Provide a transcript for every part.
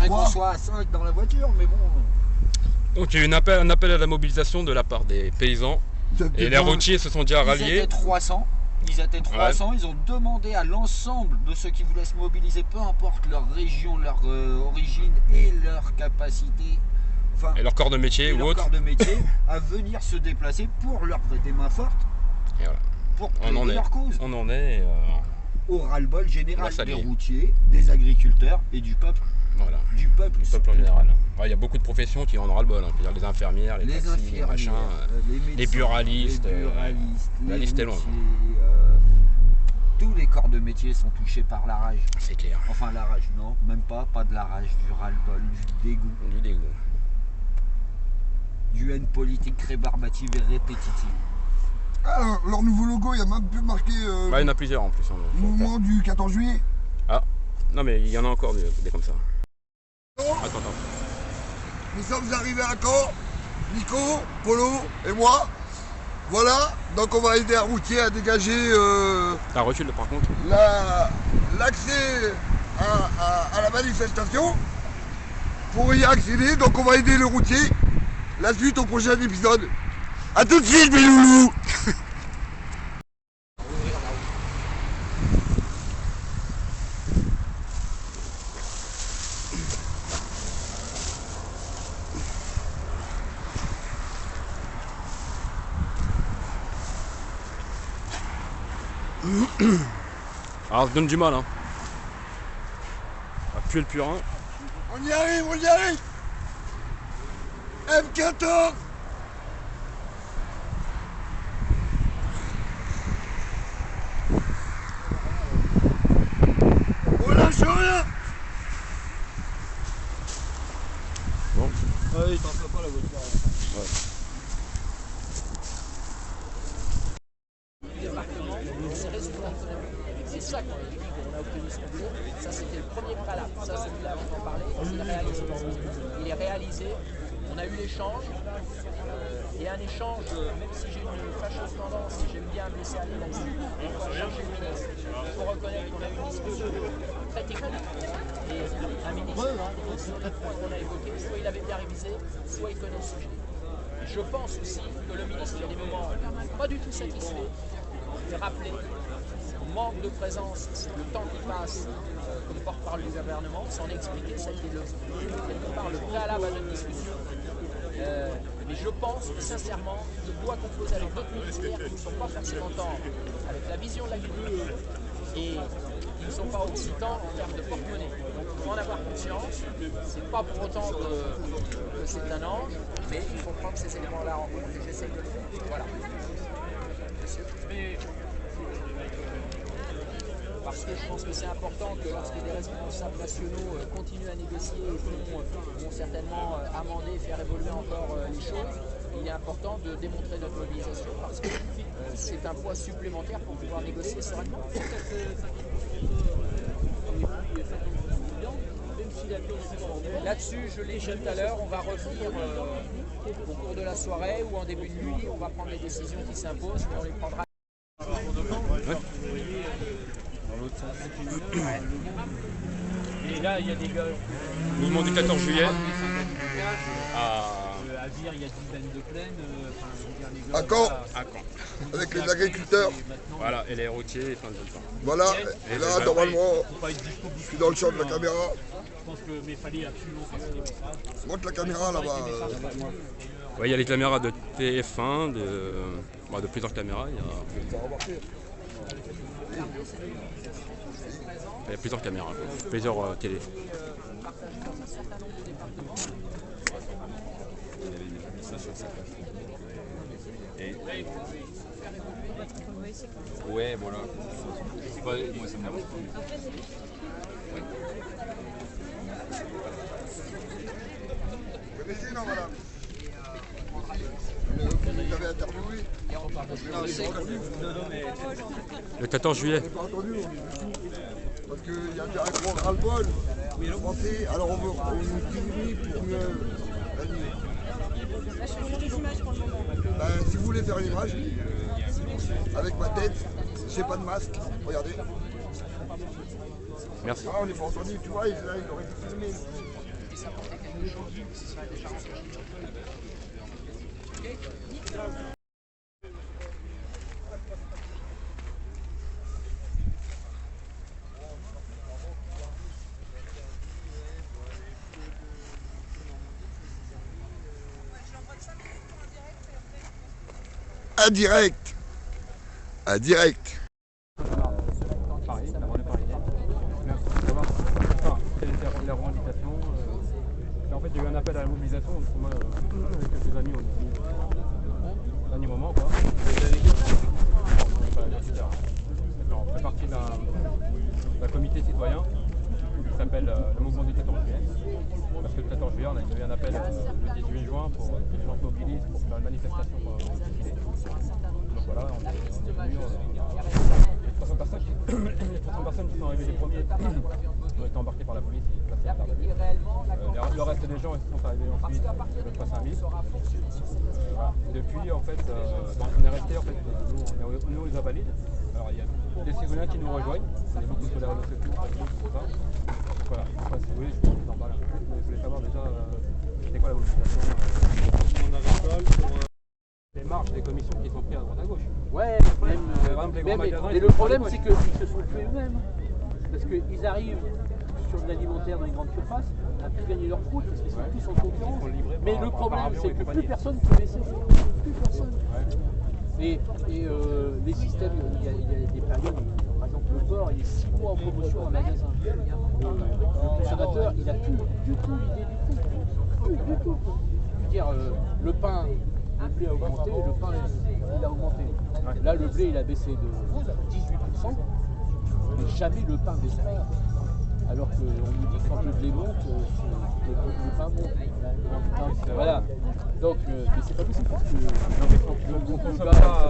faudrait qu'on soit à 5 dans la voiture, mais bon. Donc il y a eu un appel à la mobilisation de la part des paysans. Et les routiers se sont déjà ralliés. Ils étaient 300. Ils étaient 300. Ouais. Ils ont demandé à l'ensemble de ceux qui voulaient se mobiliser, peu importe leur région, leur origine et leur capacité. Enfin, et leur corps de métier ou autre. À venir se déplacer pour leur prêter main forte. Et voilà. Pour plaider leur cause. On en est au ras-le-bol général des routiers, des agriculteurs et du peuple. Voilà. Du peuple en général. Il y a beaucoup de professions qui en ont ras-le-bol. Hein. Les infirmières, les taxis, infirmières, les machins, les buralistes. La liste est longue. Tous les corps de métier sont touchés par la rage. C'est clair. Enfin la rage, non, même pas de la rage, du ras-le-bol, du dégoût. Du dégoût. Du haine politique rébarbative et répétitive. Alors, leur nouveau logo, il y a même plus marqué. Il y en a plusieurs en plus. Mouvement du 14 juillet. Ah, non mais il y en a encore des comme ça. Attends. Nous sommes arrivés à Caen, Nico, Polo et moi. Voilà, donc on va aider un routier à dégager. Ça recule par contre. L'accès à la manifestation. Pour y accéder, donc on va aider le routier. La suite au prochain épisode. A tout de suite, mes loulous. Alors ça donne du mal hein. On va puer le purin. On y arrive. M14. On lâche rien. Bon. Ah oui, t'en fais pas la voiture. Ouais. C'est ça qu'on a obtenu ce qu'on voulait. Ça c'était le premier préalable. Ça celui-là on en parlait, il est réalisé. On a eu l'échange. Et un échange, même si j'ai une fâcheuse tendance, j'aime bien me laisser aller là-dessus, il faut chercher le ministre. Il faut reconnaître qu'on a eu une discussion très technique. Et un ministre, sur les points qu'on a évoqués, soit il avait bien révisé, soit il connaît le sujet. Je pense aussi que le ministre, il y a des moments pas du tout satisfaits, de rappeler manque de présence, le temps qui passe comme porte-parole du gouvernement, sans expliquer, ça a été quelque part le préalable à notre discussion. Mais je pense sincèrement qu'il doit composer avec d'autres ministères qui ne sont pas forcément tendres avec la vision de l'agriculture et qui ne sont pas occitants en termes de porte-monnaie. Donc il faut en avoir conscience, c'est pas pour autant que c'est un ange, mais il faut prendre ces éléments-là en compte et j'essaye de le faire. Voilà. Parce que je pense que c'est important que lorsque des responsables nationaux continuent à négocier et vont certainement amender et faire évoluer encore les choses, il est important de démontrer notre mobilisation parce que c'est un poids supplémentaire pour pouvoir négocier sereinement. Là-dessus, je l'ai dit tout à l'heure, on va revenir au cours de la soirée ou en début de nuit, on va prendre les décisions qui s'imposent, mais on les prendra. Ouais. Et là, il y a des gars. Mouvement du 14 juillet. À Vire, il y a 10 bandes de plaine. À Caen. Avec les agriculteurs. Voilà, et les routiers et plein de gens. Voilà, et là, normalement, je suis dans le champ de la caméra. Je pense que mais fallait absolument passer les messages. Montre la caméra là-bas. Ouais, il y a les caméras de TF1, de plusieurs caméras. Il y a plusieurs caméras, plusieurs télé. Ouais, voilà. Moi, ça me dérange pas. Vous connaissez, non, madame? Vous avez interviewé? Le 14 juillet. Pas entendu, parce qu'il y a un gros ras-le-bol. Français, alors on nous dit oui pour mieux animer. Là, je fais des images pour le moment. Ben, si vous voulez faire une image, avec ma tête, j'ai pas de masque, regardez. Merci. Ah, on n'est pas entendu, tu vois, là, il aurait dû filmer. puisse apporter quelque chose, ce serait déjà enrichissant. Indirect. Indirect. Paris, la banlieue parisienne. Mais il faut savoir quelles étaient les revendications. En fait, il y a eu un appel à la mobilisation. Donc, moi, avec quelques amis, on est venus au dernier moment. Quoi. On fait partie d'un comité citoyen qui s'appelle le mouvement du 14 juillet. Parce que le 14 juillet, on a eu un appel le 18 juin pour que les gens se mobilisent pour faire une manifestation pour décider. Donc voilà, on est venus. Les 300 personnes qui sont arrivées les premiers ont été embarquées par la police et placées à la garde à vue. Le reste des gens sont arrivés ensuite, à peu près 5000. Voilà. Depuis, en fait, on est resté, en fait, nous, on est aux Invalides. Alors, il y a des citoyens qui nous rejoignent. On est beaucoup sur les réseaux sociaux, Facebook, tout ça. Donc voilà, après, si vous voulez, je peux vous en parler un peu plus, mais je voulais savoir déjà, c'était quoi la mobilisation les marches des commissions qui sont prises à droite à gauche. Ouais, mais le problème c'est qu'ils se sont tués eux-mêmes. Parce qu'ils arrivent sur de l'alimentaire dans les grandes surfaces à plus gagner leur croûte parce qu'ils sont tous en concurrence. Mais le problème c'est que plus personne ne peut baisser. Plus personne. Et les systèmes, il y a des périodes, par exemple le porc, il est 6 mois en promotion en magasin. Le consommateur, il a plus du tout l'idée du prix. Plus du tout. Je veux dire, le pain. Le blé a augmenté, le pain il a augmenté. Là le blé il a baissé de 18%, mais jamais le pain baisse pas. Alors qu'on nous dit que quand le blé monte, le pain monte. Voilà. Donc, mais c'est pas possible parce que le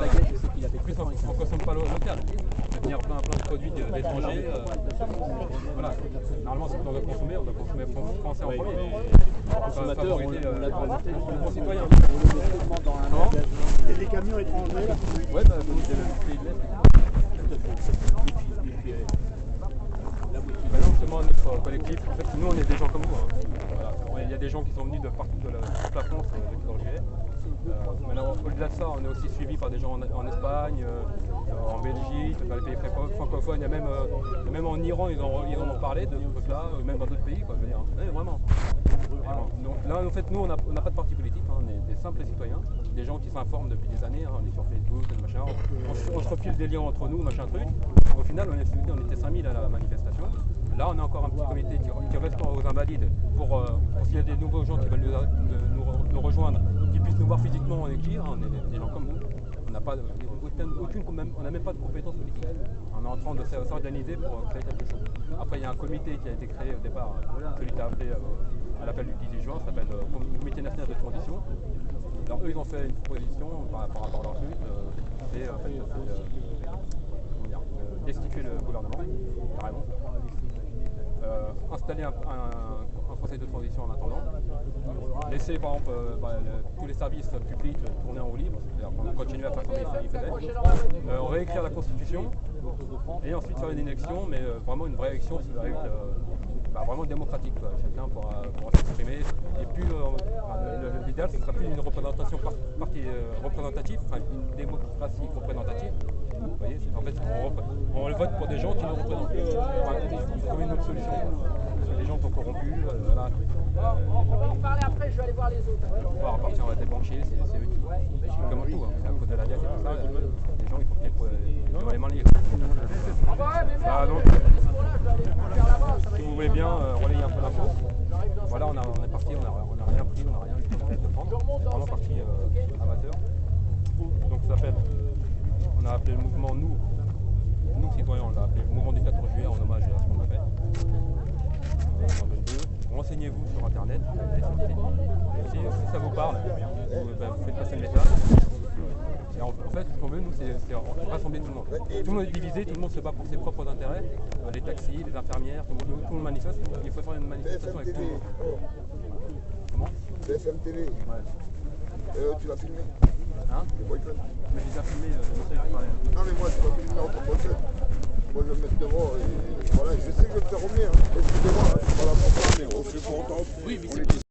baguette, je sais qu'il a fait plus. On ne consomme pas local. Venir plein de produits d'étrangers. Voilà. Normalement, si on doit consommer français en premier. Le consommateur, on l'a demandé. Le concitoyen. Il y a des camions étrangers. Ouais, bah, vous avez le pays de l'Est. Maintenant, justement, notre collectif, en fait, nous, on est des gens comme vous. Hein. Voilà. Il y a des gens qui sont venus de partout de toute la France depuis le 14 juillet. Maintenant, au-delà de ça, on est aussi suivi par des gens en Espagne, en Belgique, dans les pays francophones. Il y a même en Iran, ils en ont parlé de ce truc-là, même dans d'autres pays, quoi, je veux dire. Ouais, vraiment. Donc là, en fait, nous, on n'a pas de parti politique, hein, on est des simples citoyens, des gens qui s'informent depuis des années, hein, on est sur Facebook, machin, on se refile des liens entre nous, machin truc. Au final, on était 5000 à la manifestation. Là, on a encore un petit comité qui reste aux Invalides pour s'il y a des nouveaux gens qui veulent nous rejoindre, qui puissent nous voir physiquement en équipe, hein, on est des gens comme vous. On n'a pas on n'a même pas de compétences politiques. On est en train de s'organiser pour créer quelque chose. Après, il y a un comité qui a été créé au départ, celui qui a appelé à l'appel du 18 juin, ça s'appelle le Comité national de transition. Alors eux, ils ont fait une proposition par rapport à leur lutte, c'est destituer le gouvernement, carrément. Installer un conseil de transition en attendant, laisser par exemple tous les services publics tourner en roue libre, c'est-à-dire continuer à faire comme ils faisaient, réécrire la constitution et ensuite faire une élection, mais vraiment une vraie élection avec, vraiment démocratique, quoi. Chacun pourra s'exprimer et puis l'idéal ce sera plus une représentation représentative, enfin une démocratie représentative. Vous voyez, en fait, on vote pour des gens qui nous représentent. C'est comme une autre solution. Les gens sont corrompus. Voilà. On va en parler après, je vais aller voir les autres. Le pouvoir appartient à des banquiers, c'est eux qui. Comme tout, hein. C'est à cause de la dette et tout ça. Les gens, il faut qu'ils aient les mains liées. Donc, si vous voulez bien relayer un peu l'info, voilà, on est parti, on n'a rien pris, on n'a rien du tout de prendre. On est vraiment parti amateur. Donc ça s'appelle. On a appelé le mouvement Nous citoyens, on l'a appelé le mouvement du 14 juillet en hommage à ce qu'on a fait. Renseignez-vous sur internet, allez sur le site. Si ça vous parle, vous faites passer le message. Et en fait, ce qu'on veut, nous, c'est rassembler tout le monde. Tout le monde est divisé, tout le monde se bat pour ses propres intérêts. Les taxis, les infirmières, tout le monde manifeste. Il faut faire une manifestation avec tout le monde. Comment BFM TV. Ouais. Tu l'as filmé? Hein? Mais j'ai déjà filmé le monsieur qui parlait. Non mais moi tu vas filmer en proportion. Moi je vais me mettre devant et voilà, je sais que je vais me faire revenir. Excusez-moi, je suis pas là pour ça, mais on fait pour entendre. Oui, mais c'est